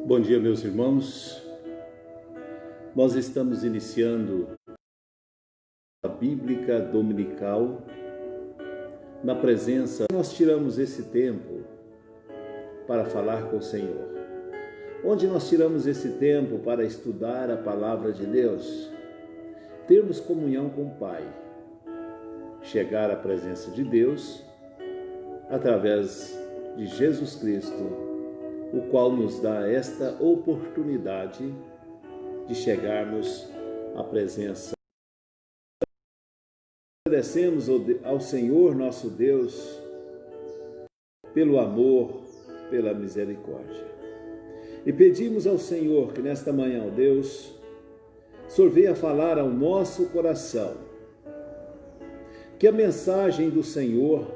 Bom dia, meus irmãos. Nós estamos iniciando a Bíblica Dominical na presença. Nós tiramos esse tempo para falar com o Senhor. Onde nós tiramos esse tempo para estudar a Palavra de Deus, termos comunhão com o Pai, chegar à presença de Deus através de Jesus Cristo, o qual nos dá esta oportunidade de chegarmos à presença. Agradecemos ao Senhor nosso Deus pelo amor, pela misericórdia. E pedimos ao Senhor que nesta manhã, ó Deus, o Senhor venha falar ao nosso coração, que a mensagem do Senhor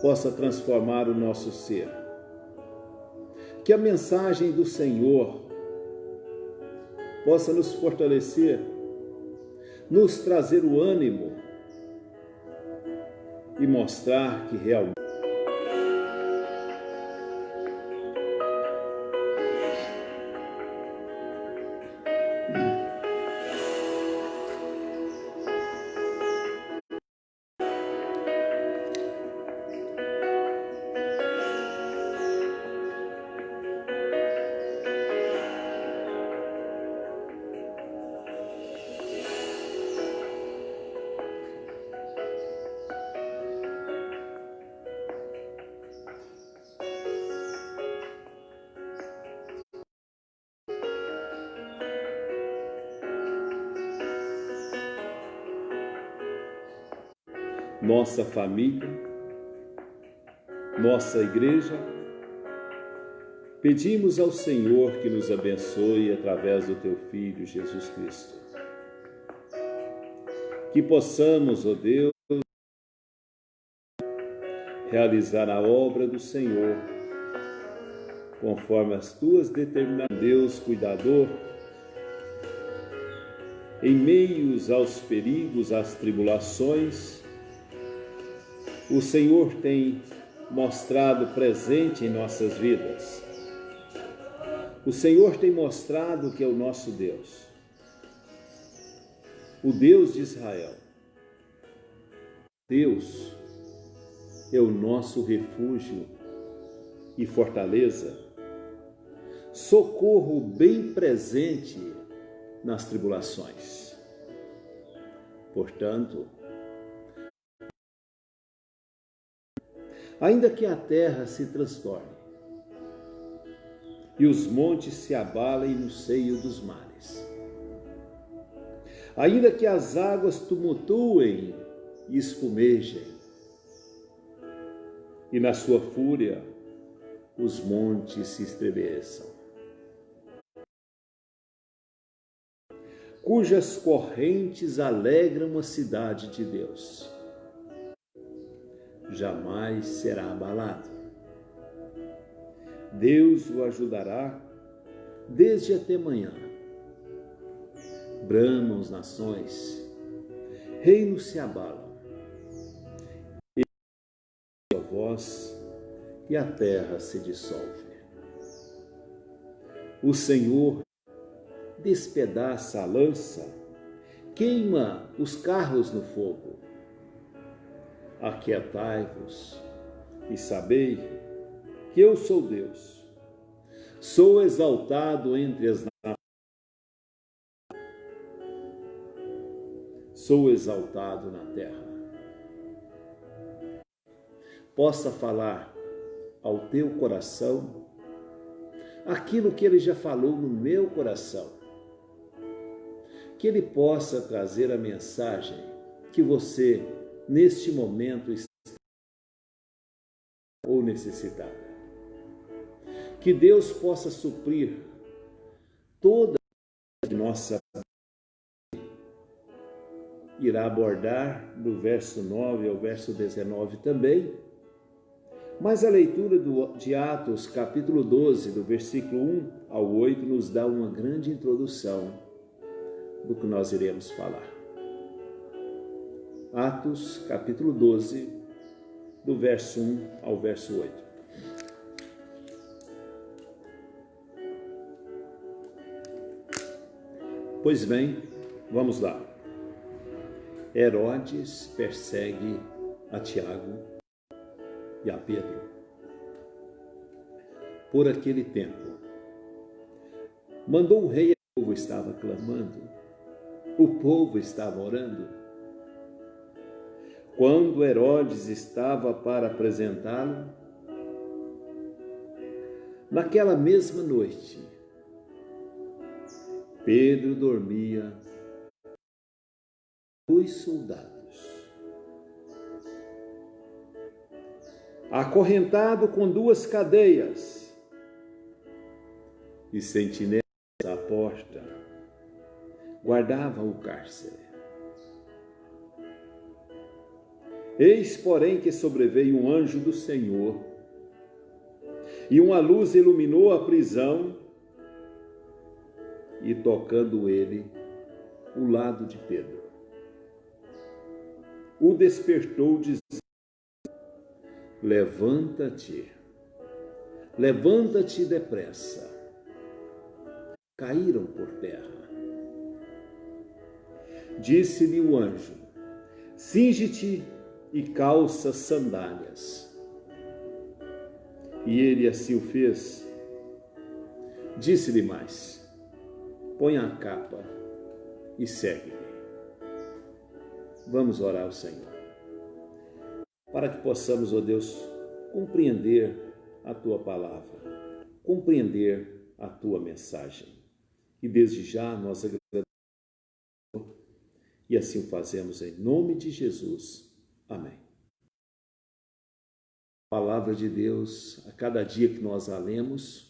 possa transformar o nosso ser, que a mensagem do Senhor possa nos fortalecer, nos trazer o ânimo e mostrar que realmente nossa família, nossa igreja, pedimos ao Senhor que nos abençoe através do Teu Filho Jesus Cristo. Que possamos, ó Deus, realizar a obra do Senhor, conforme as Tuas determinações. Deus cuidador, em meios aos perigos, às tribulações, o Senhor tem mostrado presente em nossas vidas. O Senhor tem mostrado que é o nosso Deus, o Deus de Israel. Deus é o nosso refúgio e fortaleza, socorro bem presente nas tribulações. Portanto, ainda que a terra se transtorne e os montes se abalem no seio dos mares, ainda que as águas tumultuem e espumejem, e na sua fúria os montes se estremeçam, cujas correntes alegram a cidade de Deus, jamais será abalado. Deus o ajudará desde até manhã. Bramam as nações, reinos se abalam, e a voz e a terra se dissolve. O Senhor despedaça a lança, queima os carros no fogo. Aquietai-vos e sabei que eu sou Deus. Sou exaltado entre as nações. Sou exaltado na terra. Possa falar ao teu coração aquilo que Ele já falou no meu coração. Que Ele possa trazer a mensagem que você neste momento está ou necessitada. Que Deus possa suprir toda a nossa vida. Irá abordar do verso 9 ao verso 19 também, mas a leitura de Atos, capítulo 12, do versículo 1 ao 8, nos dá uma grande introdução do que nós iremos falar. Atos, capítulo 12, do verso 1 ao verso 8. Pois bem, vamos lá. Herodes persegue a Tiago e a Pedro. Por aquele tempo, mandou o rei, o povo estava clamando, o povo estava orando. Quando Herodes estava para apresentá-lo, naquela mesma noite, Pedro dormia com os soldados, acorrentado com 2 cadeias, e sentinelas à porta guardavam o cárcere. Eis, porém, que sobreveio um anjo do Senhor, e uma luz iluminou a prisão, e tocando ele o lado de Pedro, o despertou, dizendo: levanta-te, levanta-te depressa. Caíram por terra. Disse-lhe o anjo: cinge-te e calça sandálias. E ele assim o fez. Disse-lhe mais: põe a capa e segue-me. Vamos orar ao Senhor, para que possamos, ó Deus, compreender a Tua palavra, compreender a Tua mensagem. E desde já nós agradecemos, e assim o fazemos em nome de Jesus. Amém. A palavra de Deus, a cada dia que nós a lemos,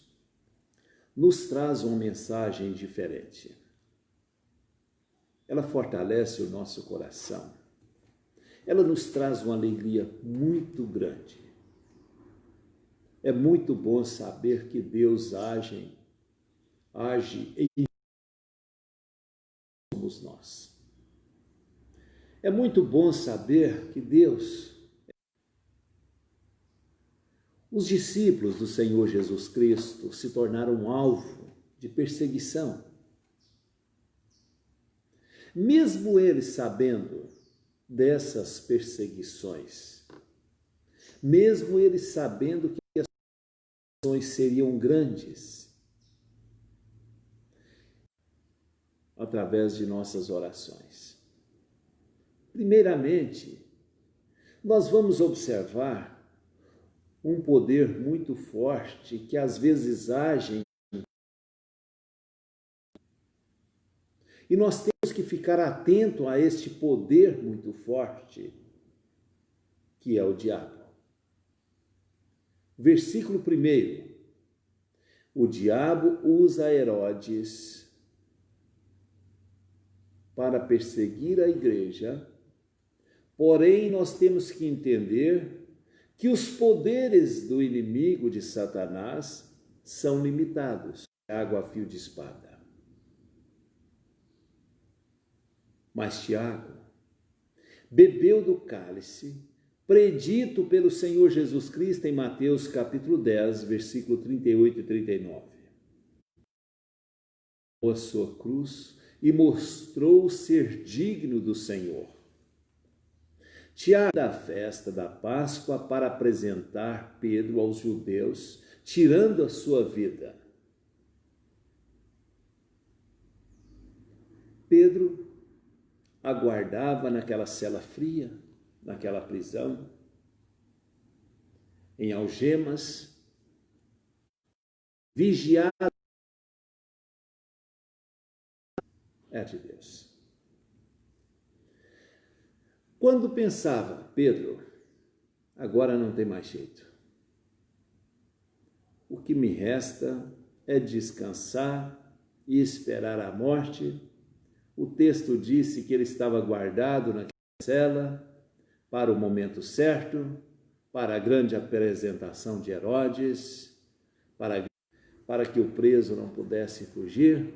nos traz uma mensagem diferente. Ela fortalece o nosso coração. Ela nos traz uma alegria muito grande. É muito bom saber que Deus age em somos nós. É muito bom saber que Deus, os discípulos do Senhor Jesus Cristo se tornaram alvo de perseguição. Mesmo eles sabendo dessas perseguições, mesmo eles sabendo que as perseguições seriam grandes, através de nossas orações. Primeiramente, nós vamos observar um poder muito forte que às vezes age, e nós temos que ficar atento a este poder muito forte que é o diabo. Versículo 1. O diabo usa Herodes para perseguir a igreja, porém nós temos que entender que os poderes do inimigo de Satanás são limitados, água a fio de espada. Mas Tiago bebeu do cálice predito pelo Senhor Jesus Cristo em Mateus capítulo 10, versículo 38 e 39. A sua cruz e mostrou ser digno do Senhor. Tiago, da festa da Páscoa, para apresentar Pedro aos judeus, tirando a sua vida. Pedro aguardava naquela cela fria, naquela prisão, em algemas, vigiado de Deus. Quando pensava, Pedro, agora não tem mais jeito. O que me resta é descansar e esperar a morte. O texto disse que ele estava guardado naquela cela para o momento certo, para a grande apresentação de Herodes, para que o preso não pudesse fugir.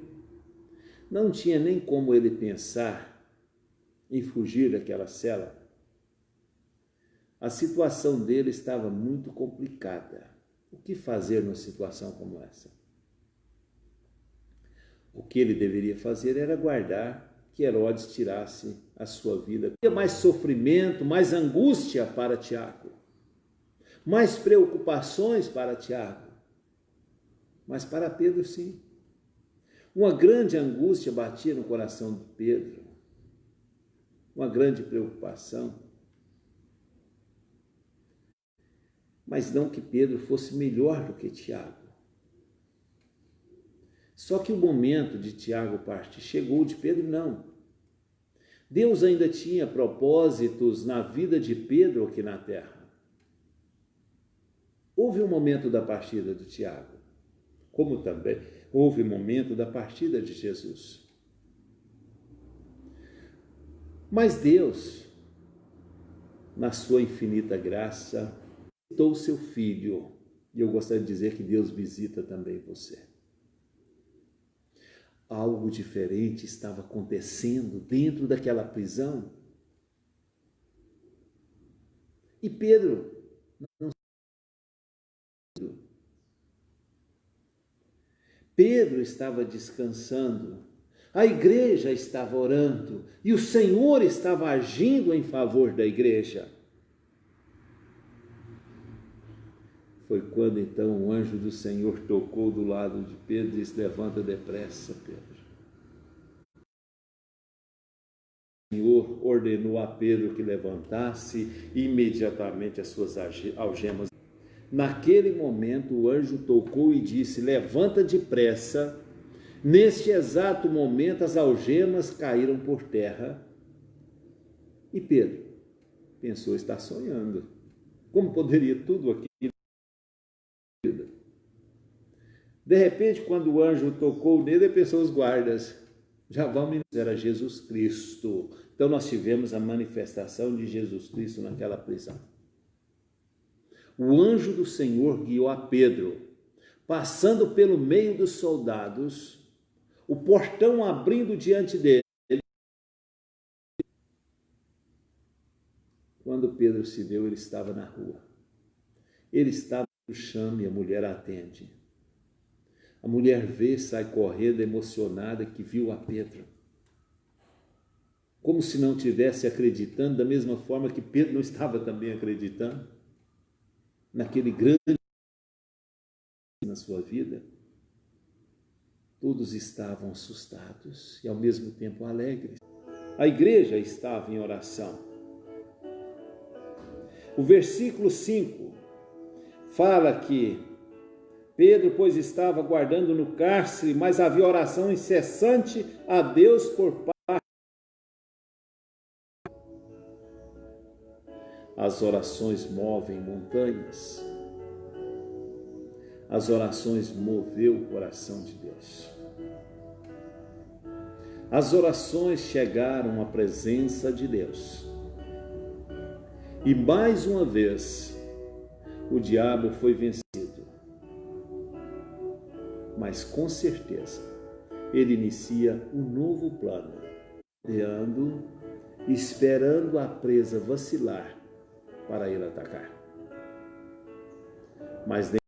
Não tinha nem como ele pensar em fugir daquela cela. A situação dele estava muito complicada. O que fazer numa situação como essa? O que ele deveria fazer era guardar que Herodes tirasse a sua vida. Havia mais sofrimento, mais angústia para Tiago, mais preocupações para Tiago, mas para Pedro sim. Uma grande angústia batia no coração de Pedro, uma grande preocupação. Mas não que Pedro fosse melhor do que Tiago. Só que o momento de Tiago partir chegou, de Pedro não. Deus ainda tinha propósitos na vida de Pedro aqui na terra. Houve um momento da partida de Tiago, como também houve um momento da partida de Jesus. Mas Deus, na sua infinita graça, visitou o seu filho. E eu gostaria de dizer que Deus visita também você. Algo diferente estava acontecendo dentro daquela prisão. E Pedro não sabia. Pedro estava descansando, a igreja estava orando e o Senhor estava agindo em favor da igreja. Foi quando então o anjo do Senhor tocou do lado de Pedro e disse: levanta depressa, Pedro. O Senhor ordenou a Pedro que levantasse imediatamente as suas algemas. Naquele momento o anjo tocou e disse: levanta depressa. Neste exato momento as algemas caíram por terra. E Pedro pensou estar sonhando. Como poderia tudo aquilo? De repente, quando o anjo tocou nele, ele pensou: os guardas já vão me dizer a Jesus Cristo. Então nós tivemos a manifestação de Jesus Cristo naquela prisão. O anjo do Senhor guiou a Pedro, passando pelo meio dos soldados, o portão abrindo diante dele. Quando Pedro se deu, ele estava na rua. Ele estava no chão e a mulher atende. A mulher vê, sai correndo, emocionada, que viu a Pedro. Como se não estivesse acreditando, da mesma forma que Pedro não estava também acreditando naquele grande na sua vida. Todos estavam assustados e ao mesmo tempo alegres. A igreja estava em oração. O versículo 5 fala que Pedro, pois, estava guardando no cárcere, mas havia oração incessante a Deus por parte. As orações movem montanhas. As orações moveu o coração de Deus. As orações chegaram à presença de Deus. E mais uma vez, o diabo foi vencido. Mas com certeza, ele inicia um novo plano, esperando a presa vacilar para ele atacar. Mas